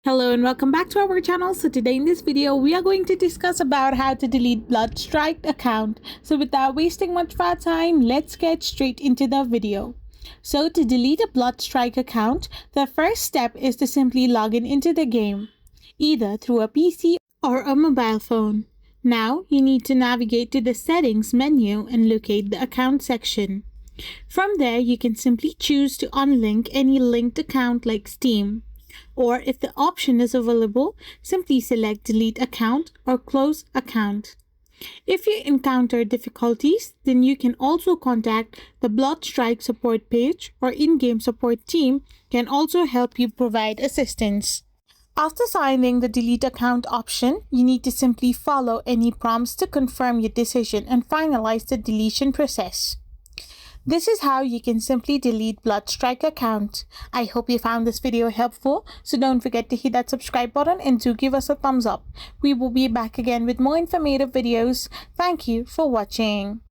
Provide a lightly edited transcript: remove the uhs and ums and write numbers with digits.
Hello and welcome back to our channel. So today in this video we are going to discuss about how to delete Bloodstrike account. So without wasting much of our time, let's get straight into the video. So to delete a Bloodstrike account, the first step is to simply log in into the game, either through a PC or a mobile phone. Now you need to navigate to the settings menu and locate the account section. From there you can simply choose to unlink any linked account like Steam. Or if the option is available, simply select delete account or close account. If you encounter difficulties, then you can also contact the Bloodstrike support page, or in-game support team can also help you provide assistance. After signing the delete account option, you need to simply follow any prompts to confirm your decision and finalize the deletion process. This is how you can simply delete Bloodstrike account. I hope you found this video helpful, so don't forget to hit that subscribe button and do give us a thumbs up. We will be back again with more informative videos. Thank you for watching.